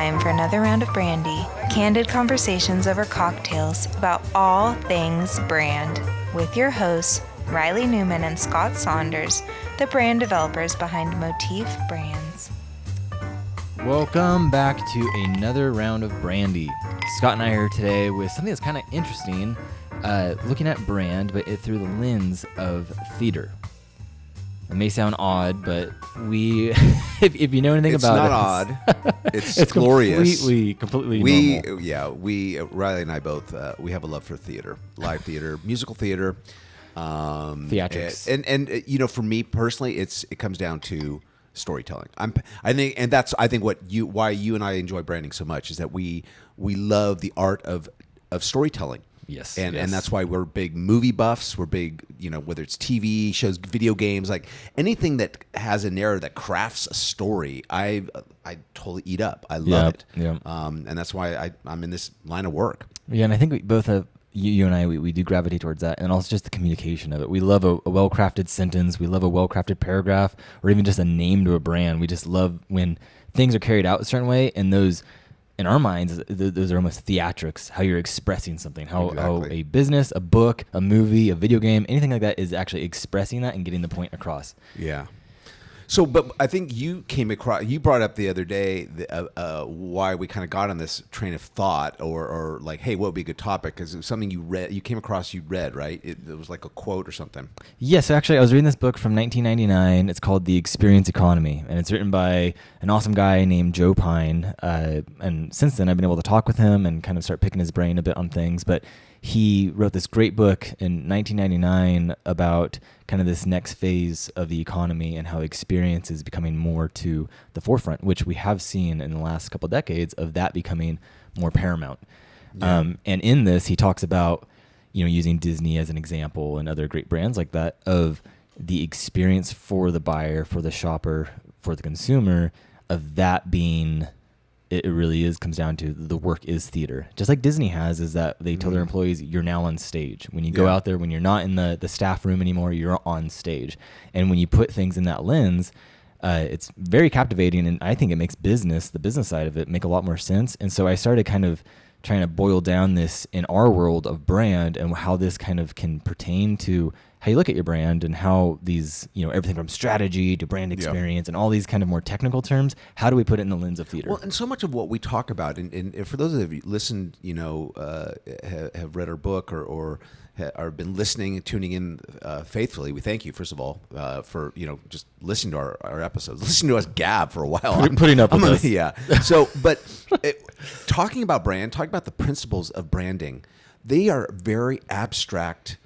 time for another round of Brandy. Candid conversations over cocktails about all things brand. With your hosts, Reilly, Newman, and Scott Saunders, the brand developers behind Motif Brands. Welcome back to another round of Brandy. Scott and I are here today with something that's kind of interesting, looking at brand, but through the lens of theater. It may sound odd, but we, if you know anything about it, it's not odd. It's glorious. Completely normal. Reilly and I both, we have a love for theater, live theater, musical theater, theatrics, and you know, for me personally, it comes down to storytelling. I think why you and I enjoy branding so much is that we love the art of storytelling. Yes. And that's why we're big movie buffs. We're big, you know, whether it's TV shows, video games, like anything that has a narrative that crafts a story, I totally eat up. I love it. Yeah. And that's why I'm in this line of work. Yeah, and I think we both have, you and I, we do gravitate towards that, and also just the communication of it. We love a well-crafted sentence. We love a well-crafted paragraph, or even just a name to a brand. We just love when things are carried out a certain way, and those, in our minds, those are almost theatrics, how you're expressing something, how a business, a book, a movie, a video game, anything like that is actually expressing that and getting the point across. Yeah. So, but I think you brought up the other day why we kind of got on this train of thought, or like, hey, what would be a good topic? Because it was something you read, right? It was like a quote or something. Yes, actually, I was reading this book from 1999. It's called The Experience Economy, and it's written by an awesome guy named Joe Pine. And since then, I've been able to talk with him and kind of start picking his brain a bit on things. But he wrote this great book in 1999 about kind of this next phase of the economy and how experience is becoming more to the forefront, which we have seen in the last couple of decades of that becoming more paramount. Yeah. And in this, he talks about, you know, using Disney as an example and other great brands like that, of the experience for the buyer, for the shopper, for the consumer, of that being... It really comes down to the work is theater. Just like Disney has, is that they tell their employees, you're now on stage. When you go out there, when you're not in the staff room anymore, you're on stage. And when you put things in that lens, it's very captivating. And I think it makes the business side of it, make a lot more sense. And so I started kind of trying to boil down this in our world of brand and how this kind of can pertain to how you look at your brand and how these, you know, everything from strategy to brand experience and all these kind of more technical terms, how do we put it in the lens of theater? Well, and so much of what we talk about, and for those of you listened, you know, have read our book or been listening and tuning in faithfully, we thank you, first of all, for, you know, just listening to our episodes, listening to us gab for a while. Putting up with us. Yeah. So, but talking about brand, talking about the principles of branding, they are very abstract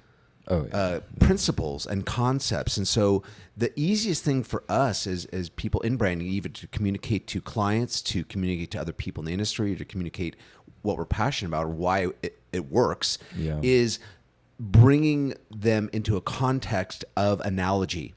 principles and concepts. And so the easiest thing for us as people in branding, even to communicate to clients, to communicate to other people in the industry, to communicate what we're passionate about or why it works, is bringing them into a context of analogy.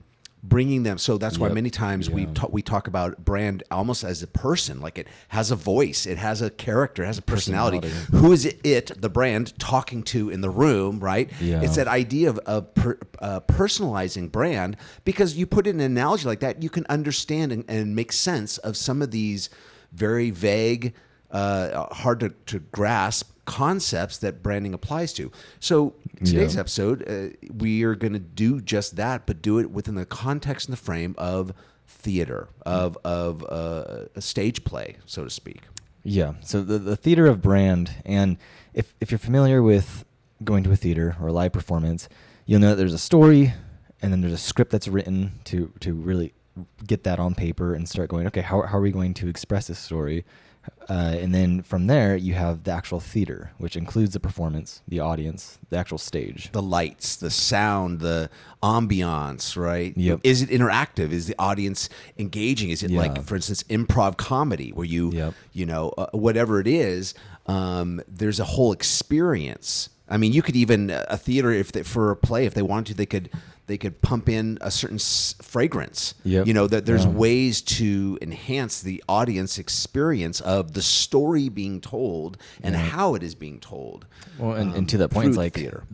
Bringing them, so that's why many times we talk about brand almost as a person, like it has a voice, it has a character, it has a personality. Who is it, the brand, talking to in the room, right? Yeah. It's that idea of personalizing brand, because you put in an analogy like that, you can understand and make sense of some of these very vague, hard to grasp concepts that branding applies to. So today's episode, we are going to do just that, but do it within the context and the frame of theater, of a stage play, so to speak. Yeah. So the theater of brand, and if you're familiar with going to a theater or a live performance, you'll know that there's a story, and then there's a script that's written to really get that on paper and start going, okay, how are we going to express this story? And then from there, you have the actual theater, which includes the performance, the audience, the actual stage. The lights, the sound, the ambiance, right? Yep. Is it interactive? Is the audience engaging? Is it like, for instance, improv comedy where you know, whatever it is, there's a whole experience. I mean, you could even, a theater, for a play, if they wanted to, they could pump in a certain fragrance. Yep. You know, that there's ways to enhance the audience experience of the story being told and how it is being told. Well, and to that point, it's like theater.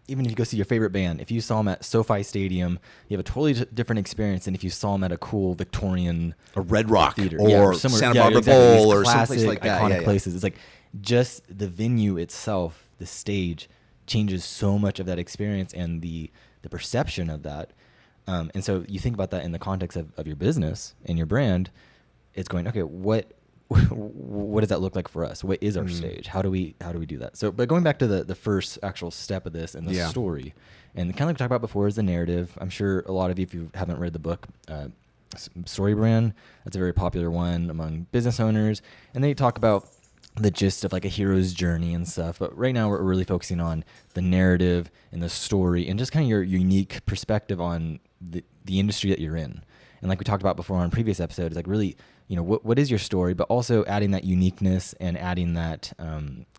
even if you go see your favorite band, if you saw them at SoFi Stadium, you have a totally different experience than if you saw them at a cool Victorian or Red Rock theater or somewhere, Santa Barbara Bowl or classic, someplace like that. Iconic places. It's like just the venue itself, the stage changes so much of that experience and the perception of that. And so you think about that in the context of your business and your brand. It's going, okay, what does that look like for us? What is our stage? How do we do that? So, but going back to the first actual step of this and the story, and kind of like we talked about before is the narrative. I'm sure a lot of you, if you haven't read the book, Story Brand, that's a very popular one among business owners, and they talk about the gist of like a hero's journey and stuff. But right now we're really focusing on the narrative and the story and just kind of your unique perspective on the industry that you're in. And like we talked about before on previous episodes, like really, what is your story, but also adding that uniqueness and adding that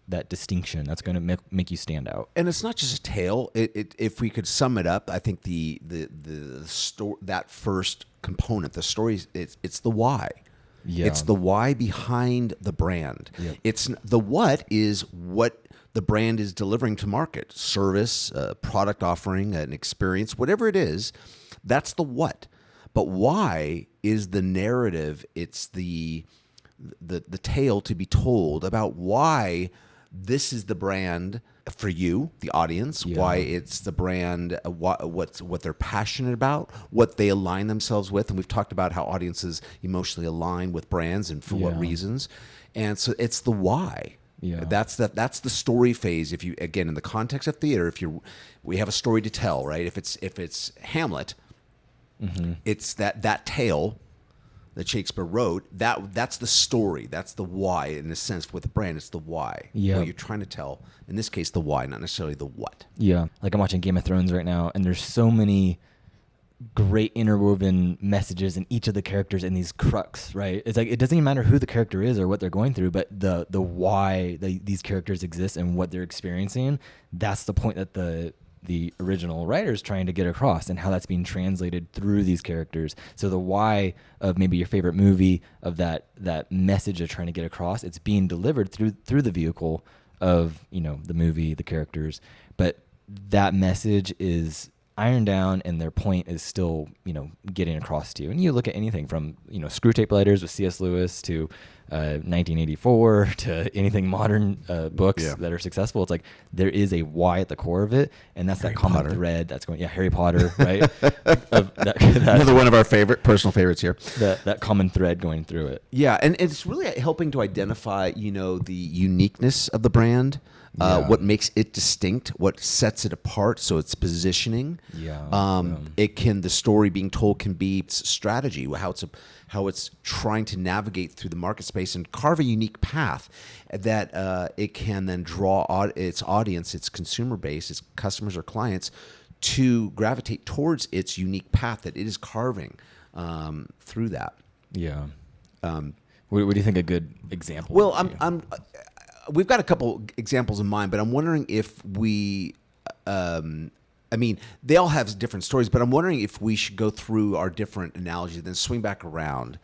that distinction that's going to make you stand out. And it's not just a tale. If we could sum it up, I think the story, that first component, the story, it's the why. Yeah. It's the why behind the brand. Yep. It's the what is what the brand is delivering to market, service, product offering, an experience, whatever it is. That's the what. But why is the narrative. It's the tale to be told about why this is the brand for you, the audience, why it's the brand, what they're passionate about, what they align themselves with. And we've talked about how audiences emotionally align with brands and for what reasons. And so it's the why. Yeah. That's the story phase. If you, again, in the context of theater, we have a story to tell, right? If it's Hamlet, it's that tale that Shakespeare wrote, that's the story. That's the why, in a sense, with the brand. It's the why. Yeah. What you're trying to tell. In this case, the why, not necessarily the what. Yeah. Like I'm watching Game of Thrones right now, and there's so many great interwoven messages in each of the characters in these crux, right? It's like it doesn't even matter who the character is or what they're going through, but the why these characters exist and what they're experiencing, that's the point that the original writer is trying to get across, and how that's being translated through these characters. So the why of maybe your favorite movie, of that message they're trying to get across, it's being delivered through the vehicle of the movie, the characters, but that message is ironed down and their point is still getting across to you. And you look at anything from Screw Tape Letters with C.S. Lewis to 1984 to anything modern books that are successful. It's like there is a why at the core of it, and that's Harry that common Potter. Thread that's going. Yeah, Harry Potter, right? Another one of our personal favorites here. That common thread going through it. Yeah, and it's really helping to identify the uniqueness of the brand. What makes it distinct, what sets it apart, so it's positioning. The story being told can be strategy, how it's trying to navigate through the market space and carve a unique path that it can then draw its audience, its consumer base, its customers or clients to gravitate towards its unique path that it is carving through that. Yeah. What do you think a good example? Well, we've got a couple examples in mind, but I'm wondering if we, they all have different stories, but I'm wondering if we should go through our different analogies and then swing back around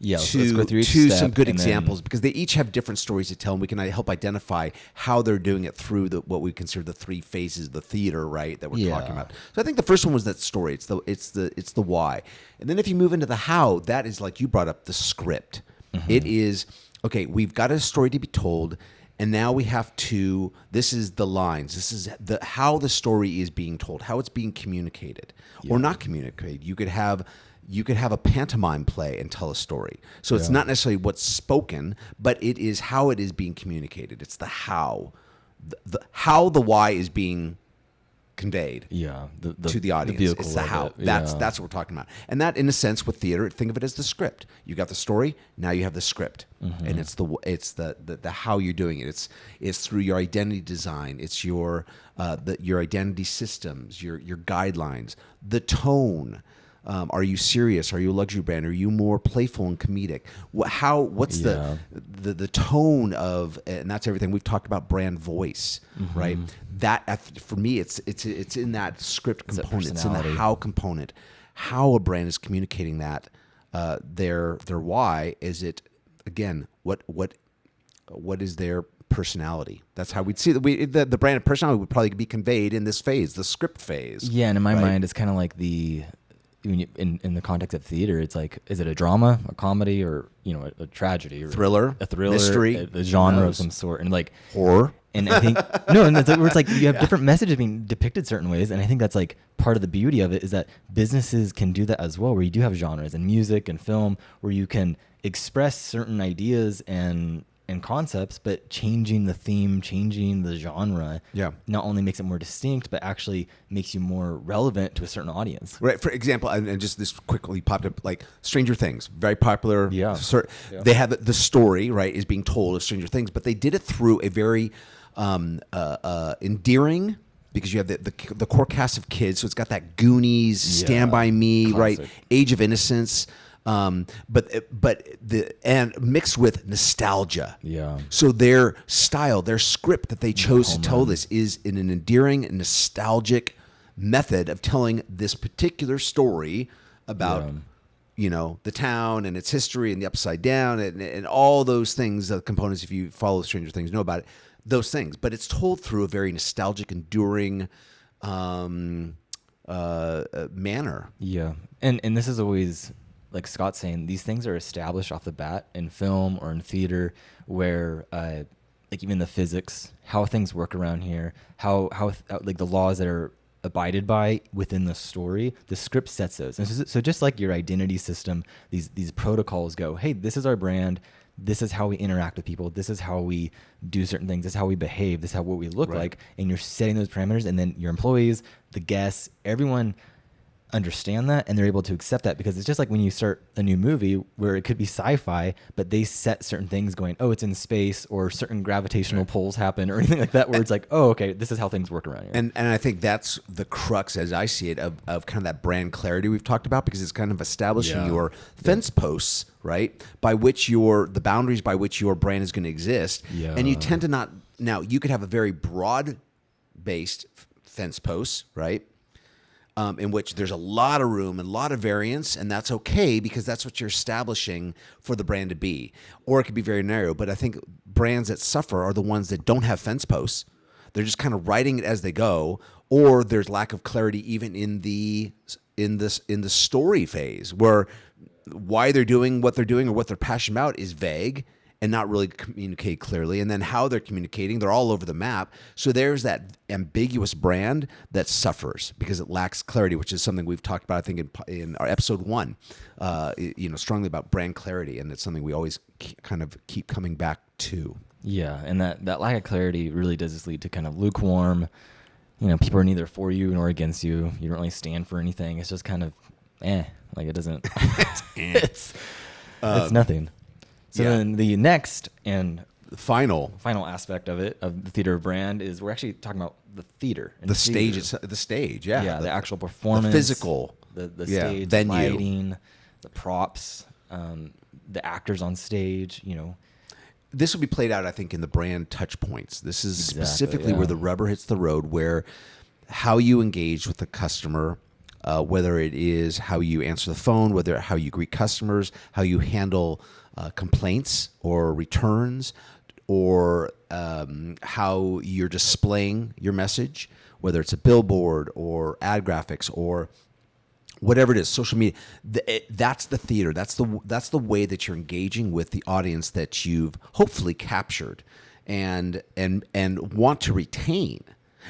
let's go through each to step some good examples, because they each have different stories to tell, and we can help identify how they're doing it through what we consider the three phases of the theater, right, that we're talking about. So I think the first one was that story. It's the why. And then if you move into the how, that is, like you brought up, the script. It is, okay, we've got a story to be told, and now we have to, this is the lines, this is how the story is being told, how it's being communicated or not communicated. You could have a pantomime play and tell a story. So it's not necessarily what's spoken, but it is how it is being communicated. It's the how. How the why is being conveyed to the audience. It's the how. That's what we're talking about. And that, in a sense, with theater, think of it as the script. You got the story, now you have the script. And it's the how you're doing it. It's through your identity design. It's your identity systems, your guidelines, the tone. Are you serious? Are you a luxury brand? Are you more playful and comedic? What's the tone of? And that's everything. We've talked about brand voice, right? That, for me, it's in that script component. It's in the how component. How a brand is communicating that their why is it, again, what is their personality. That's how we'd see the brand of personality would probably be conveyed in this phase, the script phase. Yeah, and in my mind, it's kind of like in the context of theater, it's like, is it a drama, a comedy, or a tragedy, or thriller, mystery, a genre of some sort, and like horror. And I think and it's like you have different messages being depicted certain ways, and I think that's like part of the beauty of it is that businesses can do that as well, where you do have genres in music and film where you can express certain ideas and concepts, but changing the theme, changing the genre, not only makes it more distinct, but actually makes you more relevant to a certain audience. Right. For example, and just this quickly popped up, like Stranger Things, very popular. Yeah. They have the story, right, is being told of Stranger Things, but they did it through a very endearing, because you have the core cast of kids, so it's got that Goonies, Stand By Me, classic. Right, Age of Innocence. But mixed with nostalgia. Yeah. So their style, their script that they chose to tell this is in an endearing and nostalgic method of telling this particular story about, the town and its history and the Upside Down and all those things, the components. If you follow Stranger Things, know about it, those things. But it's told through a very nostalgic, enduring manner. Yeah, and this is always, like Scott's saying, these things are established off the bat in film or in theater, where like even the physics, how things work around here, how like the laws that are abided by within the story, the script sets those. And so just like your identity system, these protocols go, hey, this is our brand. This is how we interact with people. This is how we do certain things. This is how we behave. This is how what we look like. And you're setting those parameters, and then your employees, the guests, everyone understand that, and they're able to accept that, because it's just like when you start a new movie where it could be sci-fi, but they set certain things going, oh, it's in space, or certain gravitational pulls happen, or anything like that, where it's like, oh, okay, this is how things work around here. And I think that's the crux, as I see it, of kind of that brand clarity we've talked about, because it's kind of establishing your fence posts, right, by which the boundaries by which your brand is going to exist. And you tend to not, now you could have a very broad based fence posts, right, in which there's a lot of room and a lot of variance, and that's okay, because that's what you're establishing for the brand to be. Or it could be very narrow. But I think brands that suffer are the ones that don't have fence posts. They're just kind of writing it as they go, or there's lack of clarity even in the story phase, where why they're doing what they're doing or what they're passionate about is vague and not really communicate clearly. And then how they're communicating, they're all over the map. So there's that ambiguous brand that suffers because it lacks clarity, which is something we've talked about, I think, in our episode 1, strongly about brand clarity. And it's something we always kind of keep coming back to. Yeah, and that lack of clarity really does just lead to kind of lukewarm. People are neither for you nor against you. You don't really stand for anything. It's just kind of, like it doesn't. It's nothing. So then the next and final aspect of it, of the theater of brand, is we're actually talking about the theater. The stage, yeah. The actual performance. The physical. The stage, venue. The lighting, the props, the actors on stage, This will be played out, I think, in the brand touch points. This is specifically where the rubber hits the road, where how you engage with the customer, whether it is how you answer the phone, whether how you greet customers, how you handle complaints or returns, or how you're displaying your message, whether it's a billboard or ad graphics or whatever it is, social media. That's the theater. That's the way that you're engaging with the audience that you've hopefully captured and want to retain.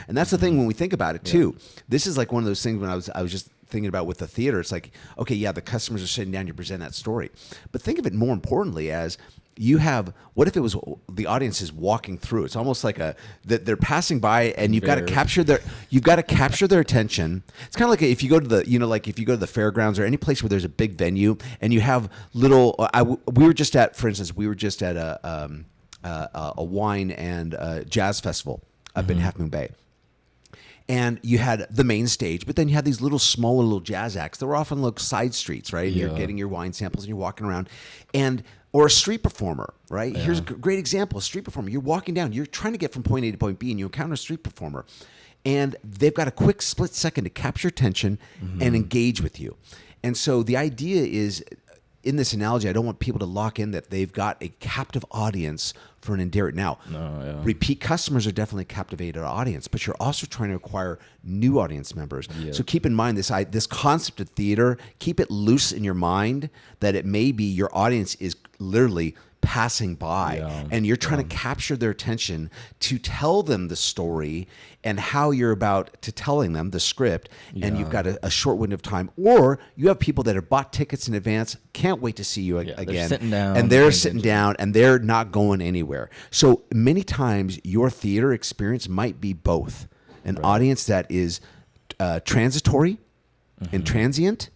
And that's the thing when we think about it too. This is like one of those things when I was just thinking about with the theater. It's like, okay, yeah, the customers are sitting down, you present that story. But think of it more importantly as you have, what if it was the audience is walking through? It's almost like that they're passing by, and you've got to capture their attention. It's kind of like if you go to the fairgrounds or any place where there's a big venue and you have little. We were just at a wine and jazz festival up in Half Moon Bay. And you had the main stage, but then you had these smaller little jazz acts that were often side streets, right? Yeah. You're getting your wine samples and you're walking around, or a street performer, right? Yeah. Here's a great example: a street performer. You're walking down, you're trying to get from point A to point B, and you encounter a street performer, and they've got a quick split second to capture attention and engage with you. And so the idea is, in this analogy, I don't want people to lock in that they've got a captive audience for an endear. Now, repeat customers are definitely a captivated audience, but you're also trying to acquire new audience members. Yep. So keep in mind this concept of theater, keep it loose in your mind that it may be your audience is literally passing by and you're trying to capture their attention to tell them the story and how you're about to telling them the script, and you've got a short window of time, or you have people that have bought tickets in advance, can't wait to see you again, they're sitting down, and they're sitting down and they're not going anywhere. So many times your theater experience might be both an audience that is transitory and transient,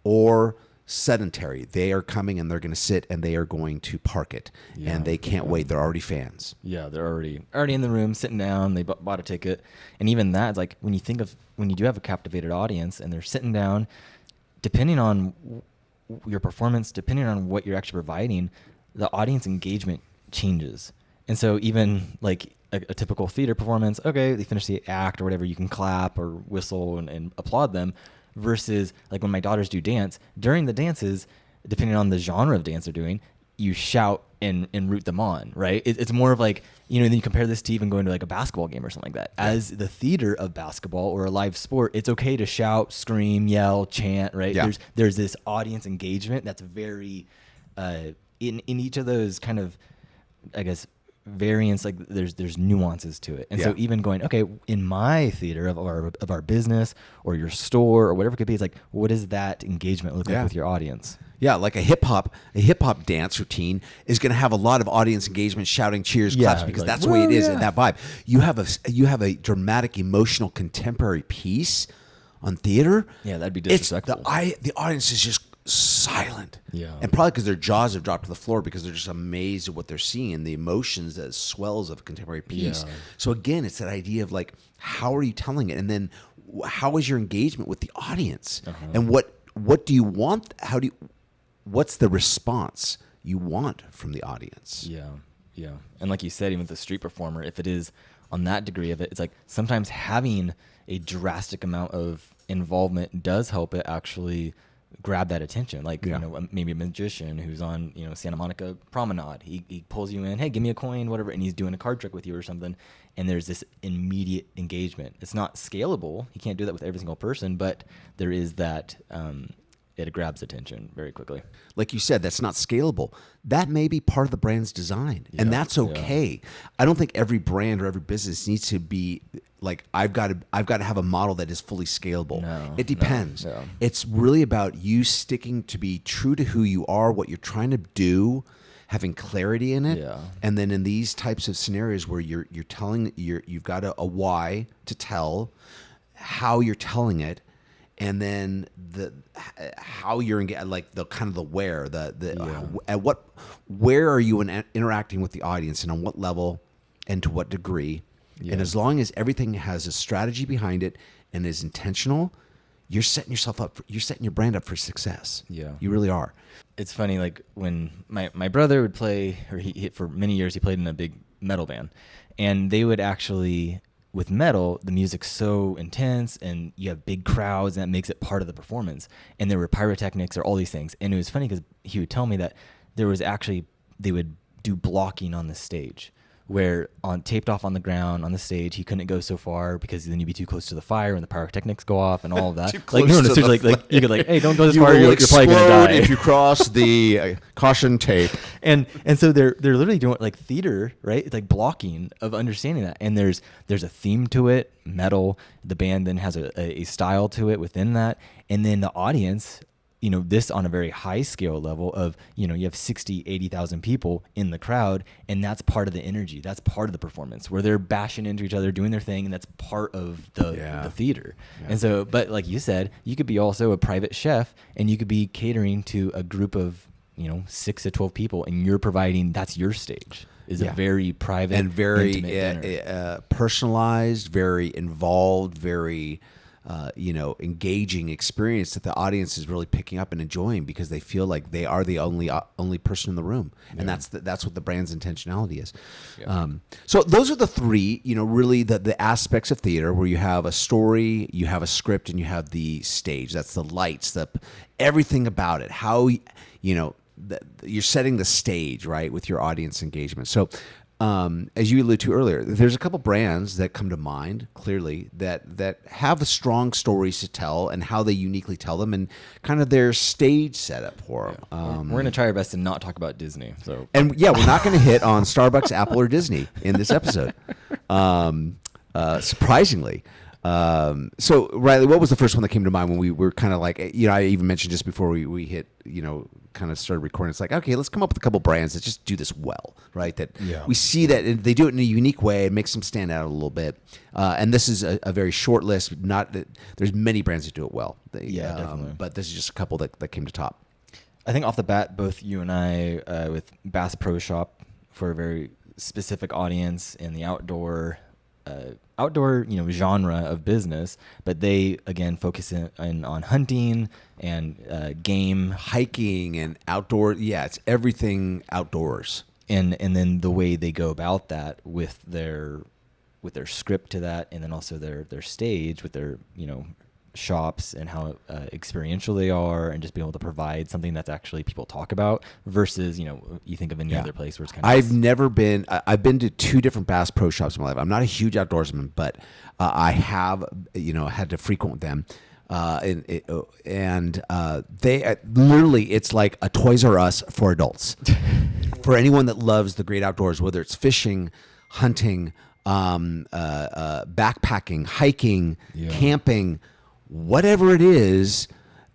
or sedentary. They are coming and they're going to sit and they are going to park it, and they can't wait. They're already fans. Yeah, they're already in the room, sitting down. They bought a ticket, and even that, it's like when you do have a captivated audience and they're sitting down, depending on your performance, depending on what you're actually providing, the audience engagement changes. And so even like a typical theater performance, okay, they finish the act or whatever, you can clap or whistle and applaud them. Versus like when my daughters do dance, during the dances, depending on the genre of dance they're doing, you shout and root them on, right? It's more of like, then you compare this to even going to like a basketball game or something like that. As the theater of basketball or a live sport, it's okay to shout, scream, yell, chant, right? Yeah. There's this audience engagement that's very, in each of those kind of, I guess, variants, like there's nuances to it. And so even going, okay, in my theater of our business or your store or whatever it could be, it's like, what does that engagement look like with your audience? Yeah, like a hip hop dance routine is going to have a lot of audience engagement, shouting, cheers, claps, because that's the way it is in that vibe. You have a dramatic, emotional, contemporary piece on theater. Yeah, that'd be disrespectful. The audience is just silent, and probably because their jaws have dropped to the floor because they're just amazed at what they're seeing, the emotions that swells of a contemporary piece. So again, it's that idea of like, how are you telling it, and then how is your engagement with the audience, and what do you want? What's the response you want from the audience? Yeah. And like you said, even with the street performer, if it is on that degree of it, it's like sometimes having a drastic amount of involvement does help it actually grab that attention. Like, maybe a magician who's on, Santa Monica Promenade, he pulls you in, hey, give me a coin, whatever, and he's doing a card trick with you or something, and there's this immediate engagement. It's not scalable. He can't do that with every single person, but there is that, it grabs attention very quickly. Like you said, that's not scalable. That may be part of the brand's design, and that's okay. I don't think every brand or every business needs to be like, I've got to have a model that is fully scalable. No, it depends. No. It's really about you sticking to be true to who you are, what you're trying to do, having clarity in it, and then in these types of scenarios where you're telling, you've got a why to tell, how you're telling it, and then how you're like the kind of the where, where are you interacting with the audience, and on what level and to what degree. And as long as everything has a strategy behind it and is intentional, you're setting yourself up. You're setting your brand up for success. Yeah, you really are. It's funny, like when my brother would play, or he for many years he played in a big metal band, and they would actually, with metal, the music's so intense and you have big crowds, and that makes it part of the performance. And there were pyrotechnics or all these things. And it was funny because he would tell me that there was actually, they would do blocking on the stage, where taped off on the ground on the stage, he couldn't go so far because then you'd be too close to the fire and the pyrotechnics go off and all of that. Like, no, so like you could hey, don't go this far, you're probably gonna die if you cross the caution tape. And so they're literally doing like theater, right? It's like blocking of understanding that. And there's a theme to it, metal. The band then has a style to it within that, and then the audience, this on a very high scale level of, you have 60, 80,000 people in the crowd, and that's part of the energy. That's part of the performance where they're bashing into each other, doing their thing, and that's part of the theater. Yeah. And so, but like you said, you could be also a private chef, and you could be catering to a group of, 6 to 12 people, and you're providing, that's your stage. Is a very private and very personalized, very involved, very engaging experience that the audience is really picking up and enjoying because they feel like they are the only person in the room, and that's what the brand's intentionality is. So those are the three, really the aspects of theater, where you have a story, you have a script, and you have the stage. That's the lights, everything about it. How you're setting the stage, right, with your audience engagement. So as you alluded to earlier, there's a couple brands that come to mind clearly that have strong stories to tell and how they uniquely tell them and kind of their stage setup for them. We're going to try our best to not talk about Disney. So, and yeah, we're not going to hit on Starbucks, Apple, or Disney in this episode. Surprisingly. So Reilly, what was the first one that came to mind when we were kind of like, I even mentioned just before we hit, kind of started recording. It's like, okay, let's come up with a couple brands that just do this well, right? That we see that they do it in a unique way. It makes them stand out a little bit. And this is a very short list. Not that there's many brands that do it well. Definitely. But this is just a couple that came to top. I think off the bat, both you and I, with Bass Pro Shop for a very specific audience in the outdoor genre of business, but they again focus on hunting and game, hiking, and outdoor. Yeah, it's everything outdoors. And then the way they go about that with their script to that, and then also their stage with their shops and how experiential they are, and just being able to provide something that's actually people talk about versus you think of any other place where it's kind of. I've been to 2 different Bass Pro Shops in my life. I'm not a huge outdoorsman, but I have had to frequent them. And they literally, it's like a Toys R Us for adults. For anyone that loves the great outdoors, whether it's fishing, hunting, backpacking, hiking, camping, whatever it is,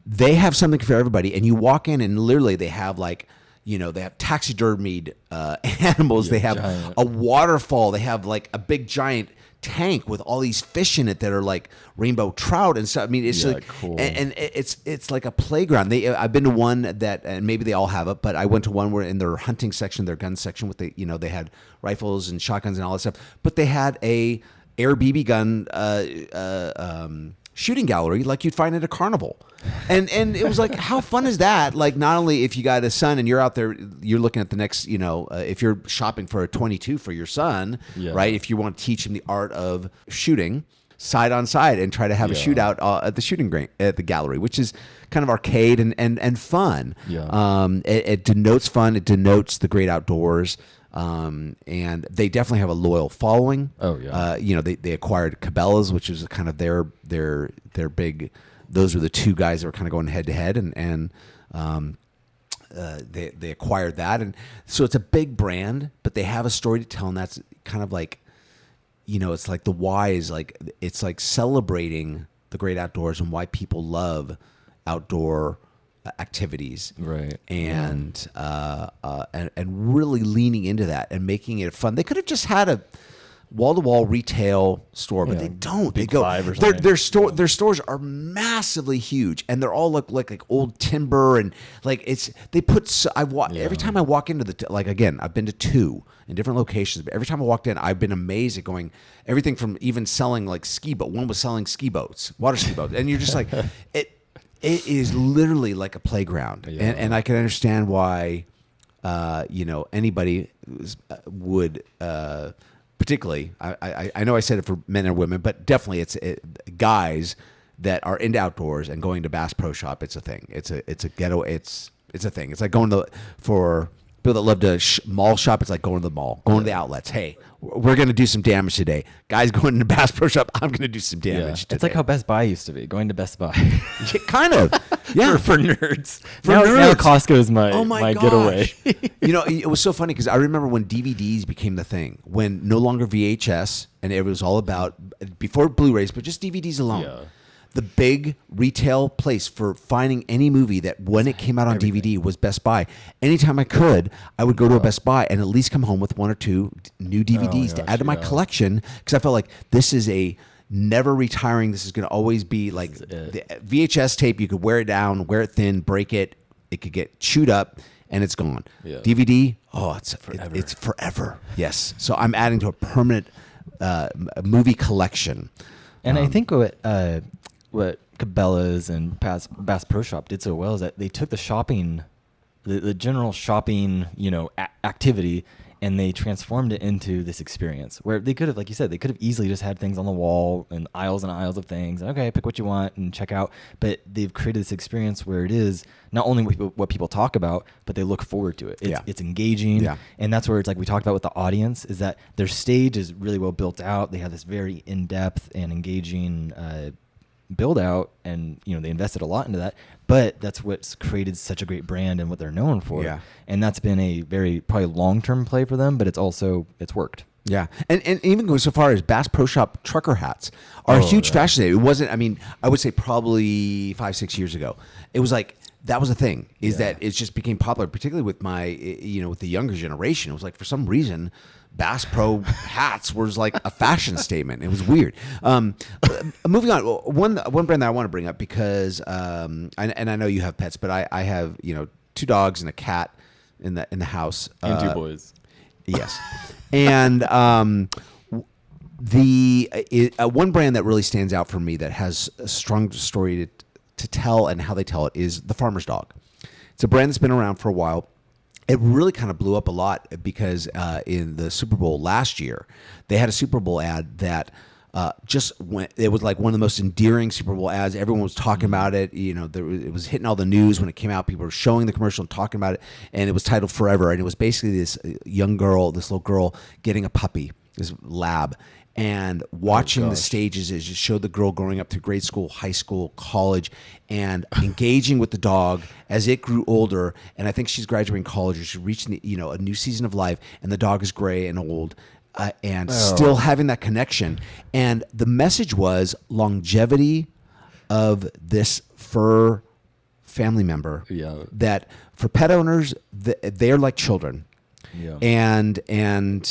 they have something for everybody. And you walk in and literally they have they have taxidermied animals. They have giant. A waterfall. They have like a big giant tank with all these fish in it that are like rainbow trout and stuff. I mean, it's like cool. And it's like a playground. I've been to one that, and maybe they all have it, but I went to one where in their hunting section, their gun section, with they had rifles and shotguns and all that stuff, but they had a air BB gun shooting gallery like you'd find at a carnival. And it was like, how fun is that? Like, not only if you got a son and you're out there, you're looking at the next, if you're shopping for a 22 for your son, right? If you want to teach him the art of shooting side on side and try to have a shootout at the shooting range, at the gallery, which is kind of arcade and fun. It denotes fun. It denotes the great outdoors. And they definitely have a loyal following. Oh yeah. They acquired Cabela's, which was kind of their big. Those were the 2 guys that were kind of going head to head, and they acquired that, and so it's a big brand, but they have a story to tell, and that's kind of like, it's like the why is like, it's like celebrating the great outdoors and why people love outdoor activities, right? And and really leaning into that and making it fun. They could have just had a wall-to-wall retail store, but they don't. They go their stores are massively huge, and they're all look like old timber, and like every time I walk into again, I've been to 2 in different locations, but every time I walked in, I've been amazed at going everything from even selling like ski boat. One was selling ski boats, water ski boats, and you're just like it is literally like a playground, and I can understand why anybody would. Particularly, I know I said it for men and women, but definitely it's guys that are into outdoors and going to Bass Pro Shop. It's a thing. It's a ghetto. It's a thing. It's like going for people that love to mall shop. It's like going to the mall, going to the outlets. Hey, we're going to do some damage today. Guys going to Bass Pro Shop, I'm going to do some damage today. It's like how Best Buy used to be, going to Best Buy. Kind of. Yeah. for nerds. Now Costco's my getaway. It was so funny because I remember when DVDs became the thing, when no longer VHS, and it was all about, before Blu-rays, but just DVDs alone. Yeah. The big retail place for finding any movie that when it came out on DVD was Best Buy. Anytime I could, I would go to a Best Buy and at least come home with 1 or 2 new DVDs to add to my collection, because I felt like this is a never retiring. This is going to always be like the VHS tape. You could wear it down, wear it thin, break it. It could get chewed up and it's gone. Yeah. DVD, it's forever. It's forever. Yes. So I'm adding to a permanent movie collection. And I think what Cabela's and Bass Pro Shop did so well is that they took the shopping, the general shopping, activity, and they transformed it into this experience where they could have, like you said, they could have easily just had things on the wall and aisles of things. Okay, pick what you want and check out. But they've created this experience where it is not only what people talk about, but they look forward to it. It's engaging. Yeah. And that's where it's like we talked about with the audience, is that their stage is really well built out. They have this very in-depth and engaging build out, and they invested a lot into that, but that's what's created such a great brand and what they're known for. Yeah. And that's been a very probably long-term play for them, but it's worked. Yeah. And even going so far as Bass Pro Shop trucker hats are a huge fashion. It wasn't, I would say probably 5-6 years ago, it was like, that was a thing, that it just became popular, particularly with with the younger generation. It was like, for some reason, Bass Pro hats was like a fashion statement. It was weird. Moving on, one brand that I want to bring up because, and I know you have pets, but I have 2 dogs and a cat in the house and 2 boys. Yes, and one brand that really stands out for me that has a strong story to tell and how they tell it is the Farmer's Dog. It's a brand that's been around for a while. It really kind of blew up a lot because in the Super Bowl last year, they had a Super Bowl ad that just went. It was like one of the most endearing Super Bowl ads. Everyone was talking about it. It was hitting all the news when it came out. People were showing the commercial and talking about it, and it was titled Forever. And it was basically this young girl, this little girl, getting a puppy, this lab, and watching the stages as you showed the girl growing up through grade school, high school, college, and engaging with the dog as it grew older. And I think she's graduating college, or she's reaching a new season of life, and the dog is gray and old, and still having that connection. And the message was longevity of this fur family member. Yeah. That for pet owners, they're like children. Yeah. And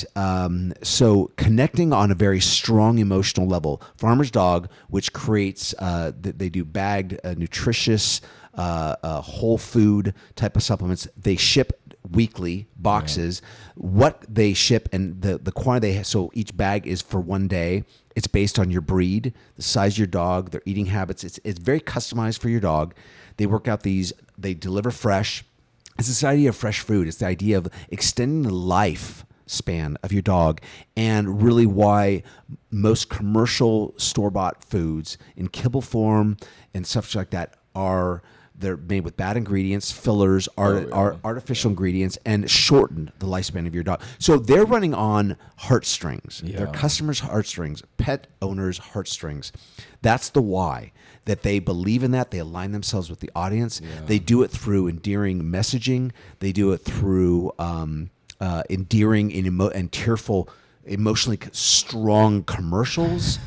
so connecting on a very strong emotional level. Farmer's Dog, which creates, they do bagged, nutritious, whole food type of supplements. They ship weekly boxes. Yeah. What they ship and the quantity they have, so each bag is for one day. It's based on your breed, the size of your dog, their eating habits. It's very customized for your dog. They work out these. They deliver fresh. It's this idea of fresh food. It's the idea of extending the life span of your dog, and really why most commercial store-bought foods in kibble form and stuff like that they're made with bad ingredients, fillers, artificial ingredients, and shorten the lifespan of your dog. So they're running on heartstrings. Yeah. Their customers' heartstrings, pet owners' heartstrings. That's the why. That they believe in that. They align themselves with the audience. Yeah. They do it through endearing messaging. They do it through endearing and tearful, emotionally strong commercials.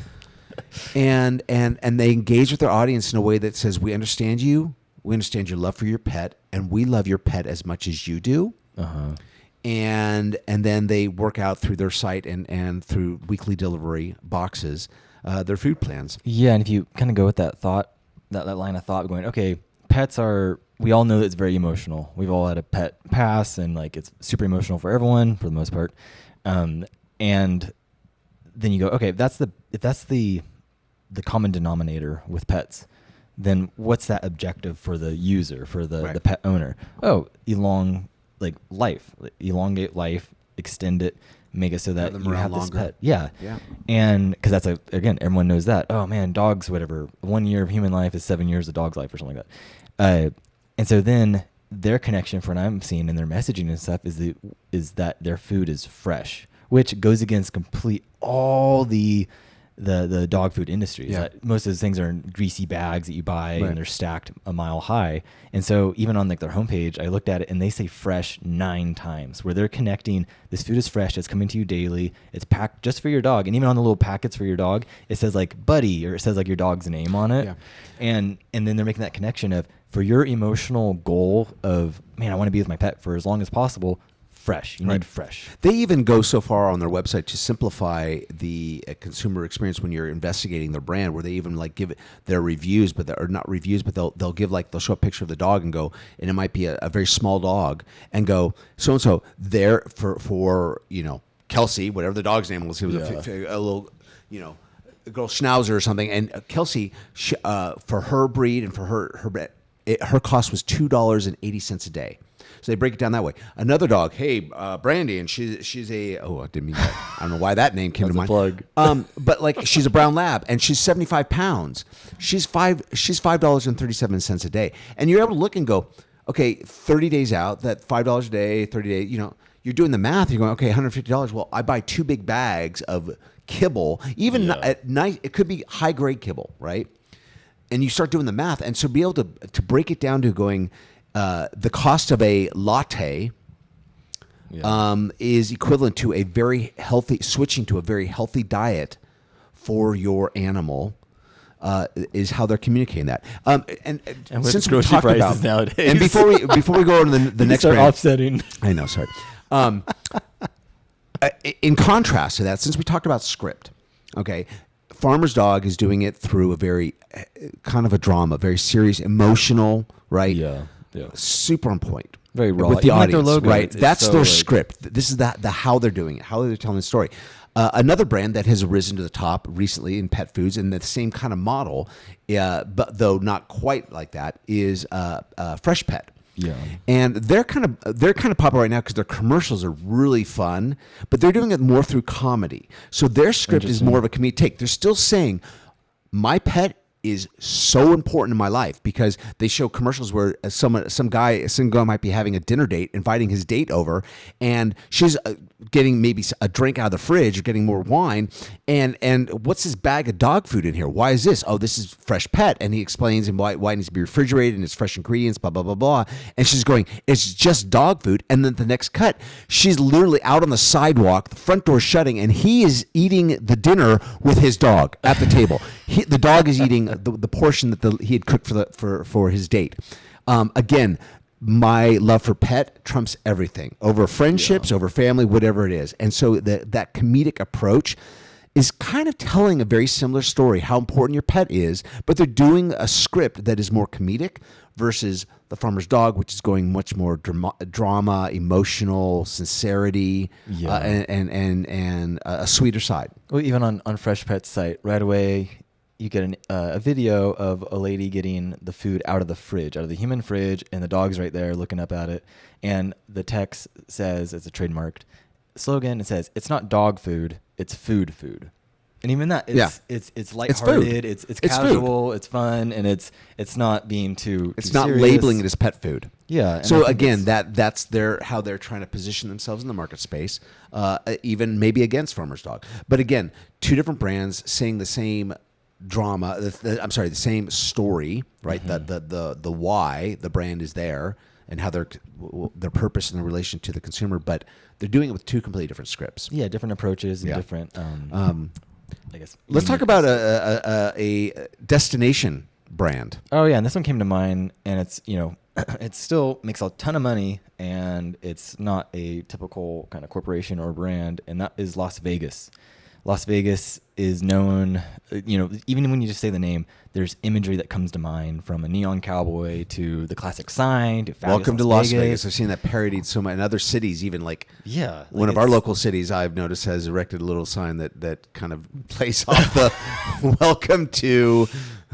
and they engage with their audience in a way that says, we understand you. We understand your love for your pet, and we love your pet as much as you do. Uh-huh. And then they work out through their site and through weekly delivery boxes their food plans. Yeah, and if you kind of go with that thought, that line of thought, going, okay, we all know that it's very emotional. We've all had a pet pass, and like it's super emotional for everyone for the most part. And then you go, okay, if that's the common denominator with pets, then what's that objective for the user, for the pet owner? Oh, elongate life, extend it, make it so that you have this pet. Yeah. And because that's again, everyone knows that. Oh man, dogs, whatever. 1 year of human life is 7 years of dog's life or something like that. And so then their connection for what I'm seeing in their messaging and stuff is that their food is fresh, which goes against all the dog food industry. Yeah. Most of those things are in greasy bags that you buy, and they're stacked a mile high. And so even on like their homepage, I looked at it and they say fresh 9 times, where they're connecting this food is fresh, it's coming to you daily, it's packed just for your dog. And even on the little packets for your dog, it says like buddy, or it says like your dog's name on it. Yeah. And then they're making that connection of, for your emotional goal of, man, I want to be with my pet for as long as possible, fresh. You need fresh. They even go so far on their website to simplify the consumer experience when you're investigating their brand, where they even like give their reviews, but they're not reviews, but they'll show a picture of the dog and go, and it might be a very small dog, and go, so and so there for Kelsey, whatever the dog's name was, it was a little a girl Schnauzer or something, and Kelsey for her breed and for her cost was $2.80 a day. So they break it down that way. Another dog, hey, Brandy, and she's a, I didn't mean that. I don't know why that name came to mind. Plug. But like she's a brown lab and she's 75 pounds. She's $5.37 a day. And you're able to look and go, okay, 30 days out, that $5 a day, 30 days, you're doing the math. You're going, okay, $150. Well, I buy 2 big bags of kibble, even at night, it could be high grade kibble, right? And you start doing the math. And so be able to break it down to going, the cost of a latte is equivalent to switching to a very healthy diet for your animal. Is how they're communicating that. And since we talked about nowadays, and before we go on to the next brand, offsetting. I know, sorry. In contrast to that, since we talked about script, okay, Farmer's Dog is doing it through a very kind of a drama, very serious, emotional, right? Yeah. Super on point. Very raw. With the Even audience, like their logo, right? it's That's so their script. This is the how they're doing it, how they're telling the story. Another brand that has risen to the top recently in pet foods and the same kind of model, but though not quite like that, is Fresh Pet. Yeah, and they're kind of popular right now because their commercials are really fun, but they're doing it more through comedy. So their script is more of a comedic take. They're still saying, "My pet is so important in my life," because they show commercials where some guy might be having a dinner date, inviting his date over, and she's getting maybe a drink out of the fridge or getting more wine, and what's this bag of dog food in here? Why is this? Oh, this is Fresh Pet, and he explains why it needs to be refrigerated and it's fresh ingredients, blah blah blah blah, and she's going, it's just dog food, and then the next cut, she's literally out on the sidewalk, the front door shutting, and he is eating the dinner with his dog at the table. The dog is eating the portion that he had cooked for his date. Again, my love for pet trumps everything over friendships, over family, whatever it is. And so that comedic approach is kind of telling a very similar story, how important your pet is, but they're doing a script that is more comedic versus the Farmer's Dog, which is going much more drama, emotional, sincerity, and a sweeter side. Well, even on Fresh Pet's site, right away, you get a video of a lady getting the food out of the fridge, out of the human fridge, and the dog's right there looking up at it. And the text says, it's a trademarked slogan, it says, "It's not dog food, it's food food." And even that, it's lighthearted, it's casual, it's fun, and it's not being too not serious. Labeling it as pet food. Yeah. So again, that's how they're trying to position themselves in the market space, even maybe against Farmer's Dog. But again, 2 different brands saying the same drama, the same story, right? Mm-hmm. The why the brand is there and how their purpose in the relation to the consumer, but they're doing it with 2 completely different scripts. Yeah, different approaches and different. I guess. Let's talk about a destination brand. Oh yeah, and this one came to mind, and it's it still makes a ton of money, and it's not a typical kind of corporation or brand, and that is Las Vegas. Las Vegas is known, even when you just say the name, there's imagery that comes to mind, from a neon cowboy to the classic sign to Welcome to Las Vegas. I've seen that parodied so much in other cities, even one of our local cities I've noticed has erected a little sign that kind of plays off the welcome to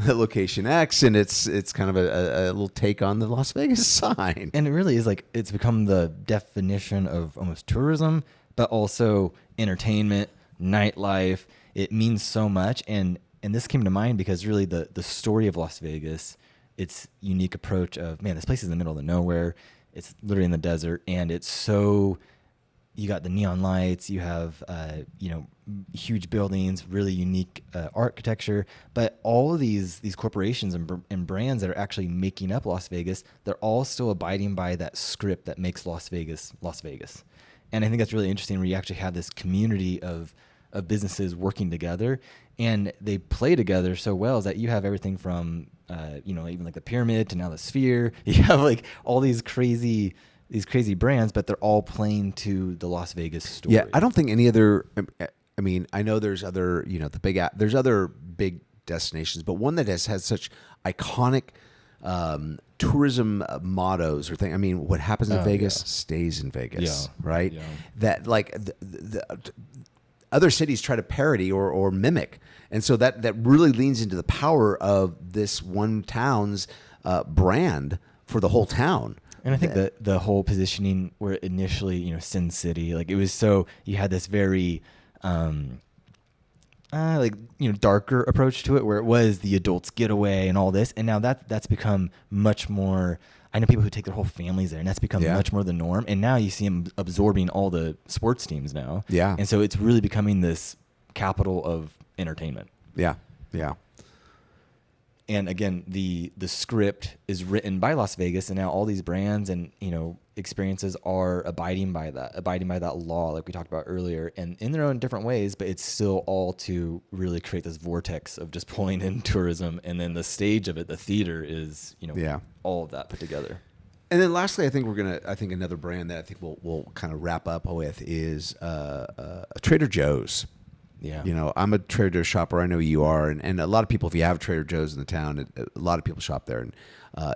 location X, and it's kind of a little take on the Las Vegas sign. And it really is it's become the definition of almost tourism, but also entertainment, nightlife. It means so much, and this came to mind because really the story of Las Vegas, its unique approach of, man, this place is in the middle of nowhere, it's literally in the desert, and it's so, you got the neon lights, you have huge buildings, really unique architecture, but all of these corporations and brands that are actually making up Las Vegas, they're all still abiding by that script that makes Las Vegas Las Vegas. And I think that's really interesting, where you actually have this community of businesses working together, and they play together so well, is that you have everything from, even like the pyramid to now the sphere. You have all these crazy brands, but they're all playing to the Las Vegas story. Yeah, I don't think any other. I mean, I know there's other, there's other big destinations, but one that has such iconic tourism mottos or thing. I mean, what happens in Vegas stays in Vegas, right? Yeah. That the other cities try to parody or mimic, and so that really leans into the power of this one town's brand for the whole town. And I think that the whole positioning where initially, Sin City, like it was so, you had this very, darker approach to it where it was the adults getaway and all this. And now that's become much more, I know people who take their whole families there, and that's become much more the norm. And now you see them absorbing all the sports teams now. Yeah. And so it's really becoming this capital of entertainment. Yeah. Yeah. And again, the script is written by Las Vegas, and now all these brands and experiences are abiding by that law, like we talked about earlier, and in their own different ways. But it's still all to really create this vortex of just pulling in tourism, and then the stage of it, the theater, is all of that put together. And then lastly, I think another brand that I think we'll kind of wrap up with is Trader Joe's. Yeah. I'm a Trader Joe's shopper. I know you are. And a lot of people, if you have a Trader Joe's in the town, a lot of people shop there. And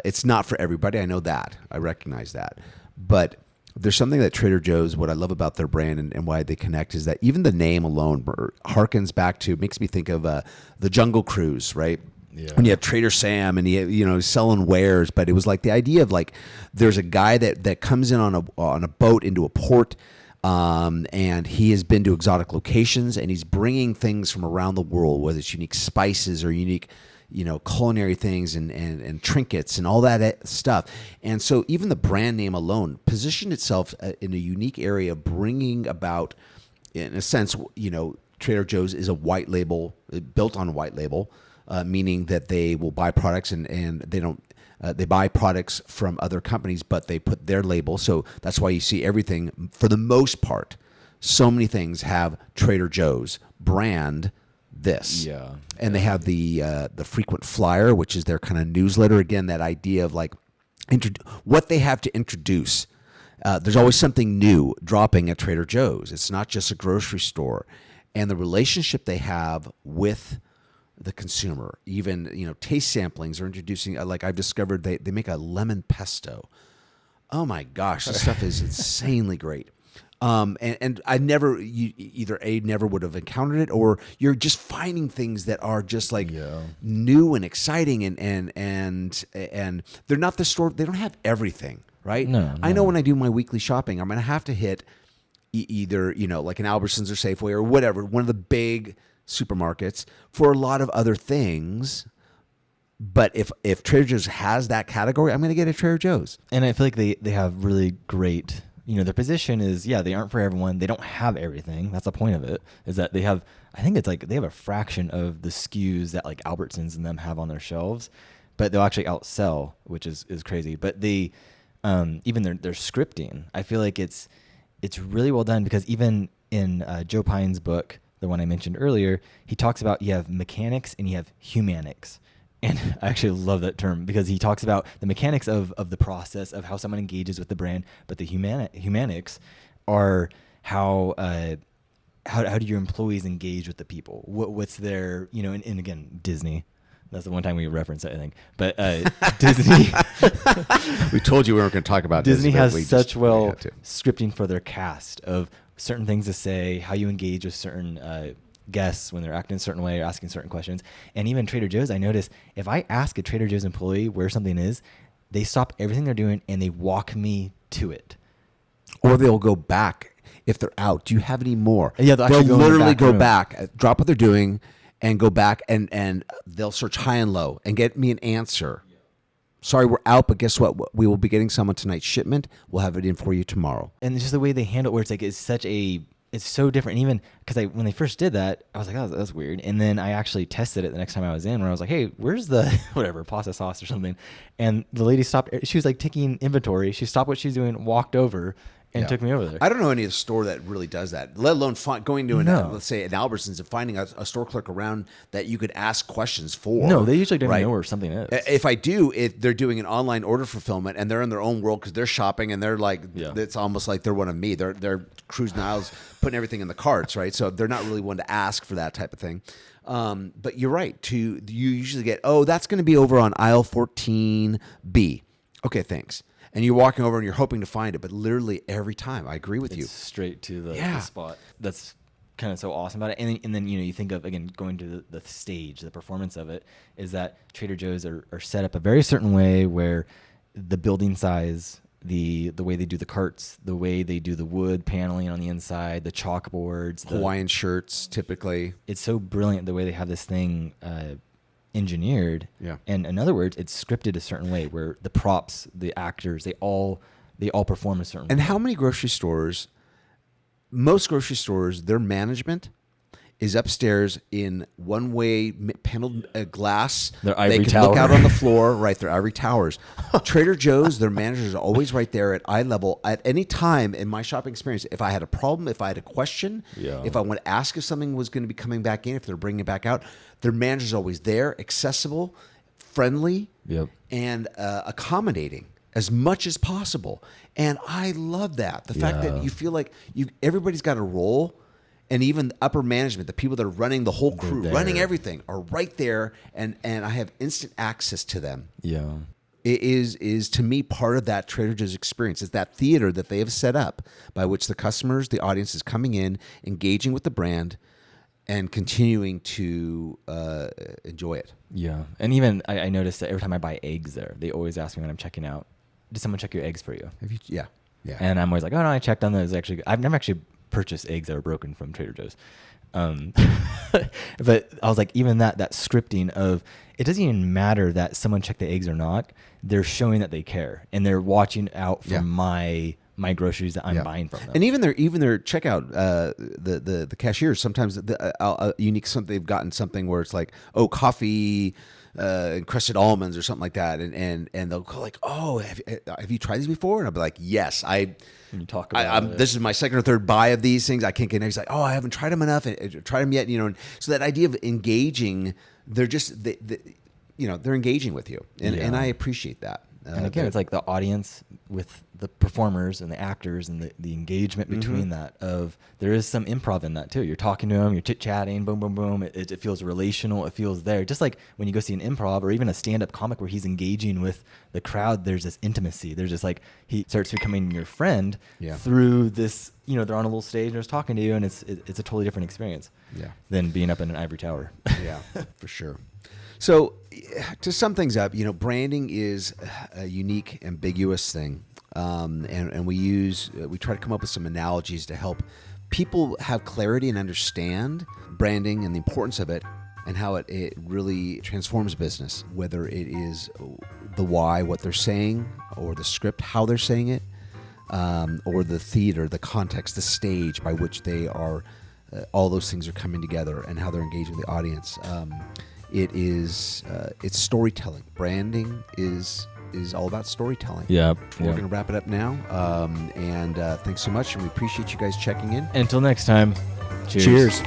it's not for everybody. I know that. I recognize that. But there's something that Trader Joe's, what I love about their brand and why they connect is that even the name alone harkens back to, makes me think of the Jungle Cruise, right? Yeah. When you have Trader Sam and he's selling wares, but it was like the idea of like there's a guy that comes in on a boat into a port. And he has been to exotic locations, and he's bringing things from around the world, whether it's unique spices or unique, culinary things and trinkets and all that stuff. And so even the brand name alone positioned itself in a unique area, bringing about, in a sense, Trader Joe's is a white label, built on white label, meaning that they will buy products and they don't. They buy products from other companies, but they put their label. So that's why you see everything, for the most part, so many things have Trader Joe's brand this. Yeah. And they have the frequent flyer, which is their kind of newsletter. Again, that idea of like what they have to introduce. There's always something new dropping at Trader Joe's. It's not just a grocery store. And the relationship they have with the consumer, even taste samplings are introducing, like I've discovered they make a lemon pesto. Oh my gosh, this stuff is insanely great. And I never never would have encountered it, or you're just finding things that are just like new and exciting and they're not the store, they don't have everything, right? No. I know when I do my weekly shopping, I'm going to have to hit either like an Albertsons or Safeway or whatever, one of the big supermarkets for a lot of other things. But if Trader Joe's has that category, I'm going to get a Trader Joe's. And I feel like they have really great, their position is, they aren't for everyone. They don't have everything. That's the point of it, is that they have, I think it's like they have a fraction of the SKUs that like Albertsons and them have on their shelves, but they'll actually outsell, which is crazy. But they, even their scripting, I feel like it's really well done, because even in Joe Pine's book, the one I mentioned earlier, he talks about you have mechanics and you have humanics. And I actually love that term, because he talks about the mechanics of the process of how someone engages with the brand, but the humanics are how do your employees engage with the people? What's their, and again, Disney. That's the one time we reference it, I think. But Disney. We told you we weren't going to talk about Disney has such scripting for their cast of certain things to say, how you engage with certain guests when they're acting a certain way or asking certain questions. And even Trader Joe's, I notice if I ask a Trader Joe's employee where something is, they stop everything they're doing and they walk me to it. Or they'll go back if they're out. Do you have any more? Yeah, they'll literally go back, drop what they're doing, and go back and they'll search high and low and get me an answer. Sorry, we're out, but guess what? We will be getting some on tonight's shipment. We'll have it in for you tomorrow. And it's just the way they handle it, where it's like it's so different. And even because when they first did that, I was like, oh, that's weird. And then I actually tested it the next time I was in, where I was like, hey, where's the whatever pasta sauce or something? And the lady stopped. She was like taking inventory. She stopped what she was doing, walked over, and took me over there. I don't know any other store that really does that, let alone going to let's say an Albertsons and finding a store clerk around that you could ask questions for. No, they usually don't know where something is. If I do, they're doing an online order fulfillment and they're in their own world because they're shopping and they're like, it's almost like they're one of me. They're cruising aisles, putting everything in the carts, right? So they're not really one to ask for that type of thing. But you're right. You usually get, that's going to be over on aisle 14B. Okay, thanks. And you're walking over and you're hoping to find it, but literally every time, I agree with you. Straight to the spot. That's kind of so awesome about it. And then you think of, again, going to the stage, the performance of it, is that Trader Joe's are set up a very certain way where the building size the way they do the carts, the way they do the wood paneling on the inside, the chalkboards, Hawaiian shirts, typically. It's so brilliant the way they have this thing engineered. Yeah. And in other words, it's scripted a certain way where the props, the actors, they all perform a certain way. And how many grocery stores, most grocery stores, their management is upstairs in one-way paneled glass. Their ivory they can tower. look out on the floor, right? Their ivory towers. Trader Joe's, their managers are always right there at eye level. At any time in my shopping experience, if I had a problem, if I had a question, if I want to ask if something was going to be coming back in, if they're bringing it back out, their manager's always there, accessible, friendly, and accommodating as much as possible. And I love that. The fact that you feel like everybody's got a role. And even upper management, the people that are running the whole crew, running everything, are right there, and I have instant access to them. Yeah. It is to me part of that Trader Joe's experience. It's that theater that they have set up by which the customers, the audience is coming in, engaging with the brand, and continuing to enjoy it. Yeah. And even I noticed that every time I buy eggs there, they always ask me when I'm checking out, did someone check your eggs for you? Yeah. And I'm always like, oh, no, I checked on those. Actually, I've never actually purchase eggs that are broken from Trader Joe's. But I was like, even that scripting of, it doesn't even matter that someone checked the eggs or not. They're showing that they care and they're watching out for my groceries that I'm buying from them. And even their checkout, the cashiers, sometimes unique something, they've gotten something where it's like, oh, coffee, encrusted almonds or something like that, and they'll go like, oh, have you tried these before? And I'll be like, yes, When you talk about this is my second or third buy of these things. I can't get. He's like, oh, I haven't tried them enough. Tried them yet? And so that idea of engaging, they're just they're engaging with you, and I appreciate that. And again, it's like the audience with the performers and the actors and the engagement between that of, there is some improv in that too. You're talking to them, you're chit-chatting, boom, boom, boom. It feels relational. It feels there. Just like when you go see an improv or even a stand-up comic where he's engaging with the crowd, there's this intimacy. There's just like, he starts becoming your friend through this, they're on a little stage and they're talking to you, and it's a totally different experience than being up in an ivory tower. Yeah, for sure. So to sum things up, branding is a unique, ambiguous thing. And we try to come up with some analogies to help people have clarity and understand branding and the importance of it and how it really transforms business, whether it is the why, what they're saying, or the script, how they're saying it, or the theater, the context, the stage by which they are, all those things are coming together and how they're engaging with the audience. It's storytelling. Branding is all about storytelling. Yeah. We're going to wrap it up now. And thanks so much. And we appreciate you guys checking in. Until next time. Cheers. Cheers.